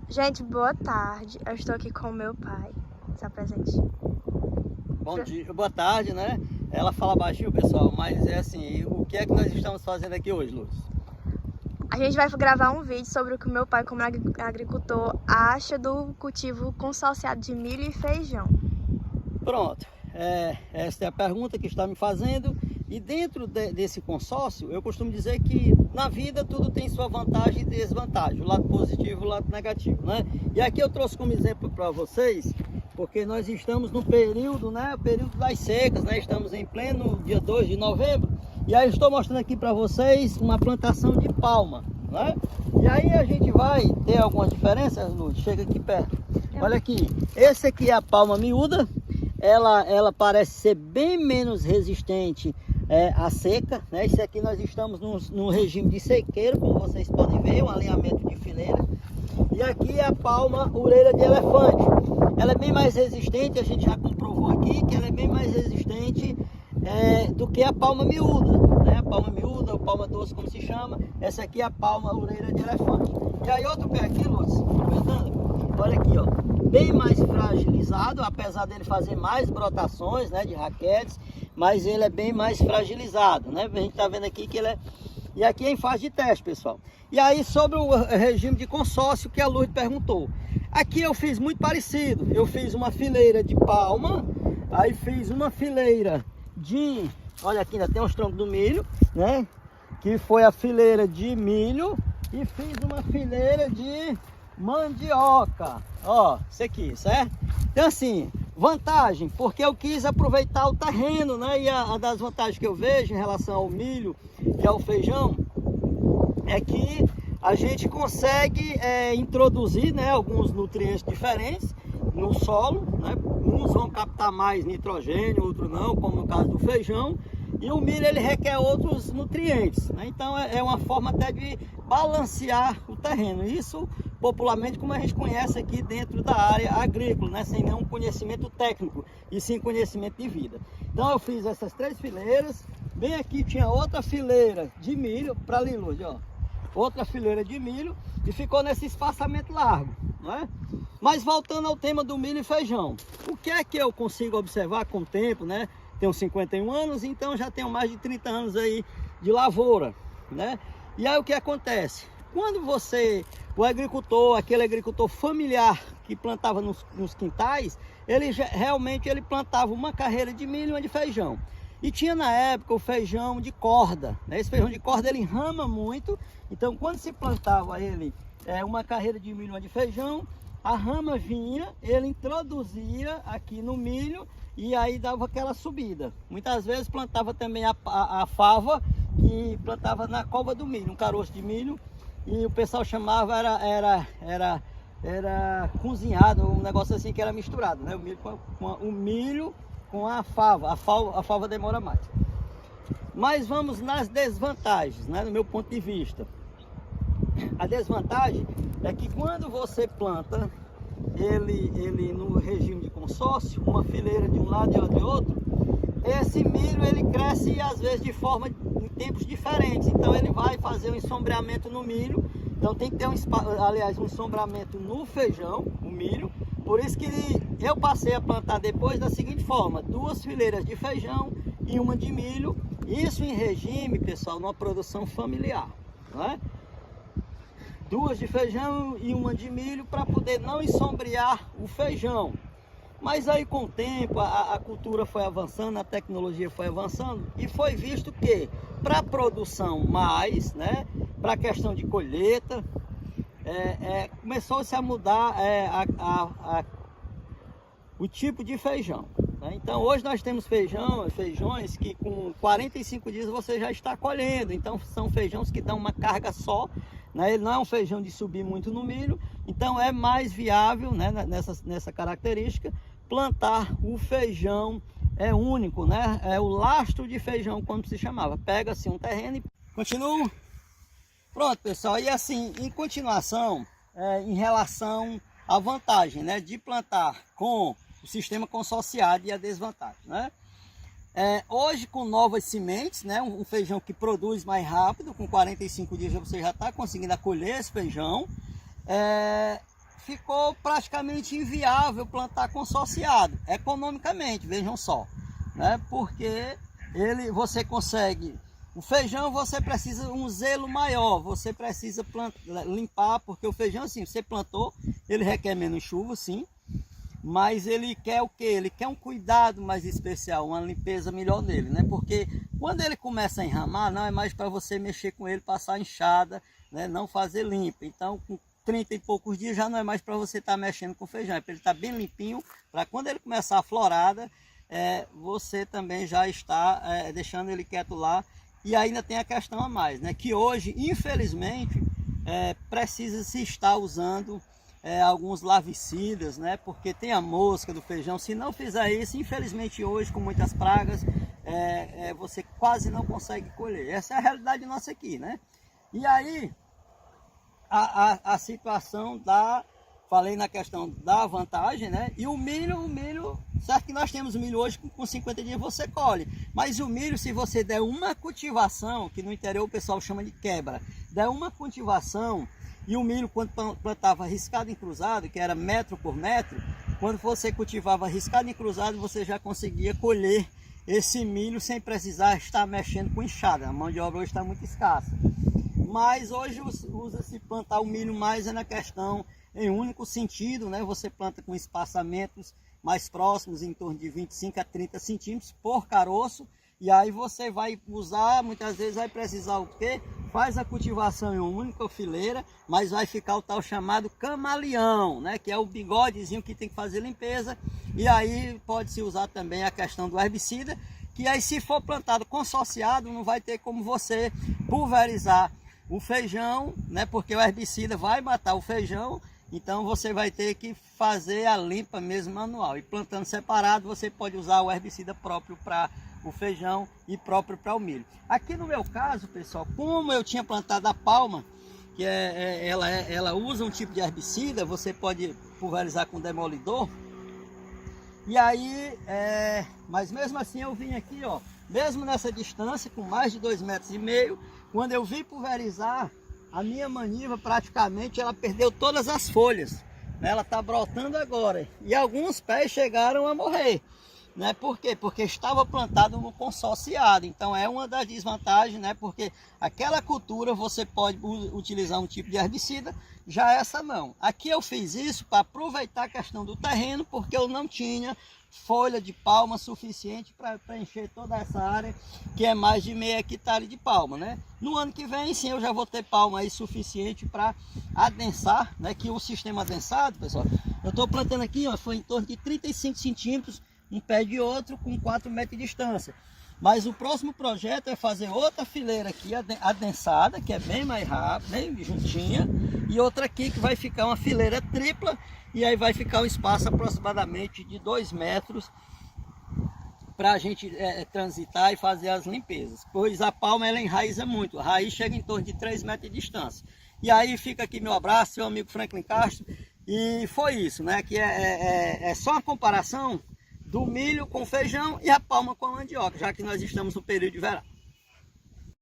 Gente, boa tarde. Eu estou aqui com o meu pai. Se apresente. Bom dia, boa tarde, né? Ela fala baixinho, pessoal, mas é assim, o que é que nós estamos fazendo aqui hoje, Luz? A gente vai gravar um vídeo sobre o que o meu pai, como agricultor, acha do cultivo consorciado de milho e feijão. Pronto, essa é a pergunta que está me fazendo. E dentro desse consórcio, eu costumo dizer que na vida tudo tem sua vantagem e desvantagem, o lado positivo e o lado negativo, né? E aqui eu trouxe como exemplo para vocês, porque nós estamos no período, né? Período das secas, né? Estamos em pleno dia 2 de novembro. E aí estou mostrando aqui para vocês uma plantação de palma, né? E aí a gente vai ter algumas diferenças, Luz? Chega aqui perto. Olha aqui, esse aqui é a palma miúda. Ela parece ser bem menos resistente à seca, né? Esse aqui nós estamos num regime de sequeiro, como vocês podem ver, um alinhamento de fileira. E aqui é a palma orelha de elefante. Ela é bem mais resistente, a gente já comprovou aqui que ela é bem mais resistente do que a palma miúda, né? A palma miúda, ou palma doce, como se chama. Essa aqui é a palma orelha de elefante. E aí outro pé aqui, Lúcio, aproveitando, olha aqui, ó, bem mais fragilizado, apesar dele fazer mais brotações, né, de raquetes, mas ele é bem mais fragilizado, né? A gente tá vendo aqui que ele é... E aqui é em fase de teste, pessoal. E aí sobre o regime de consórcio que a Lourdes perguntou. Aqui eu fiz muito parecido. Eu fiz uma fileira de palma, aí fiz uma fileira de... Olha aqui, ainda tem uns troncos do milho, né? Que foi a fileira de milho. E fiz uma fileira de mandioca. Ó, isso aqui, certo? Então assim, vantagem, porque eu quis aproveitar o terreno, né? E a das vantagens que eu vejo em relação ao milho e ao feijão é que a gente consegue introduzir, né, alguns nutrientes diferentes no solo, né? Uns vão captar mais nitrogênio, outros não, como no caso do feijão. E o milho ele requer outros nutrientes, né? Então é uma forma até de balancear o terreno. Isso popularmente como a gente conhece aqui dentro da área agrícola, né? Sem nenhum conhecimento técnico e sim conhecimento de vida. Então eu fiz essas 3 fileiras. Bem aqui tinha outra fileira de milho para ali, Luz, ó. Outra fileira de milho e ficou nesse espaçamento largo, né? Mas voltando ao tema do milho e feijão, o que é que eu consigo observar com o tempo, né? Tenho 51 anos, então já tenho mais de 30 anos aí de lavoura, né? E aí o que acontece? Quando o agricultor, aquele agricultor familiar que plantava nos quintais, realmente ele plantava uma carreira de milho e uma de feijão. E tinha na época o feijão de corda, né? Esse feijão de corda ele rama muito, então quando se plantava ele uma carreira de milho e uma de feijão, a rama vinha, ele introduzia aqui no milho e aí dava aquela subida. Muitas vezes plantava também a fava, que plantava na cova do milho, um caroço de milho, e o pessoal chamava, era cozinhado, um negócio assim que era misturado, né? O milho com a fava. A fava demora mais. Mas vamos nas desvantagens, né? No meu ponto de vista. A desvantagem é que quando você planta ele no regime de consórcio, uma fileira de um lado e outra de outro, esse milho ele cresce às vezes em tempos diferentes. Então ele vai fazer um ensombreamento no milho. Então tem que ter um ensombreamento no feijão, o milho. Por isso que eu passei a plantar depois da seguinte forma: 2 fileiras de feijão e uma de milho. Isso em regime, pessoal, numa produção familiar, não é? 2 de feijão e uma de milho para poder não ensombrear o feijão. Mas aí com o tempo a cultura foi avançando, a tecnologia foi avançando e foi visto que para produção mais, né, para a questão de colheita, começou-se a mudar o tipo de feijão, né? Então hoje nós temos feijões que com 45 dias você já está colhendo. Então são feijões que dão uma carga só, né? Ele não é um feijão de subir muito no milho, então é mais viável, né, nessa característica, plantar o feijão único, né? É o lastro de feijão, como se chamava. Pega-se um terreno e continua. Pronto, pessoal. E assim, em continuação, em relação à vantagem, né, de plantar com o sistema consorciado e a desvantagem, né? Hoje com novas sementes, né, um feijão que produz mais rápido, com 45 dias você já está conseguindo acolher esse feijão. ficou praticamente inviável plantar consórciado, economicamente, vejam só, né? Porque você consegue, o feijão você precisa um zelo maior, você precisa limpar, porque o feijão, assim, você plantou, ele requer menos chuva, sim, mas ele quer o quê? Ele quer um cuidado mais especial, uma limpeza melhor nele, né? Porque quando ele começa a enramar, não é mais para você mexer com ele, passar enxada, né? Não fazer limpa. Então, com 30 e poucos dias já não é mais para você estar mexendo com o feijão, é para ele estar bem limpinho, para quando ele começar a florada, você também já está deixando ele quieto lá. E ainda tem a questão a mais, né? Que hoje, infelizmente, precisa se estar usando alguns larvicidas, né? Porque tem a mosca do feijão. Se não fizer isso, infelizmente hoje, com muitas pragas, você quase não consegue colher. Essa é a realidade nossa aqui, né? E aí, a situação falei na questão da vantagem, né? E o milho, certo que nós temos o milho hoje, com 50 dias você colhe. Mas o milho, se você der uma cultivação, que no interior o pessoal chama de quebra, der uma cultivação, e o milho, quando plantava riscado em cruzado, que era metro por metro, quando você cultivava riscado em cruzado, você já conseguia colher esse milho sem precisar estar mexendo com enxada. A mão de obra hoje está muito escassa. Mas hoje usa-se plantar o milho mais na questão em único sentido, né? Você planta com espaçamentos mais próximos, em torno de 25 a 30 centímetros por caroço. E aí você vai usar, muitas vezes vai precisar o quê? Faz a cultivação em uma única fileira, mas vai ficar o tal chamado camaleão, né? Que é o bigodezinho que tem que fazer limpeza. E aí pode-se usar também a questão do herbicida, que aí se for plantado consórciado, não vai ter como você pulverizar o feijão, né? Porque o herbicida vai matar o feijão, então você vai ter que fazer a limpa mesmo manual. E plantando separado, você pode usar o herbicida próprio para o feijão e próprio para o milho. Aqui no meu caso, pessoal, como eu tinha plantado a palma, que ela usa um tipo de herbicida, você pode pulverizar com demolidor. E aí, mas mesmo assim eu vim aqui, ó, mesmo nessa distância, com mais de 2,5 metros, quando eu vim pulverizar, a minha maniva praticamente ela perdeu todas as folhas, né? Ela está brotando agora e alguns pés chegaram a morrer, né? Por quê? Porque estava plantado no consórciado. Então é uma das desvantagens, né? Porque aquela cultura você pode utilizar um tipo de herbicida, já essa não. Aqui eu fiz isso para aproveitar a questão do terreno, porque eu não tinha folha de palma suficiente para preencher toda essa área, que é mais de meio hectare de palma, né? No ano que vem, sim, eu já vou ter palma aí suficiente para adensar, né? Que o sistema adensado, pessoal, eu estou plantando aqui, ó, foi em torno de 35 centímetros um pé de outro, com 4 metros de distância. Mas o próximo projeto é fazer outra fileira aqui adensada, que é bem mais rápida, bem juntinha, e outra aqui que vai ficar uma fileira tripla, e aí vai ficar um espaço aproximadamente de 2 metros para a gente transitar e fazer as limpezas. Pois a palma ela enraiza muito, a raiz chega em torno de 3 metros de distância. E aí fica aqui meu abraço, seu amigo Franklin Castro, e foi isso, né? Que é só uma comparação do milho com feijão e a palma com a mandioca, já que nós estamos no período de verão.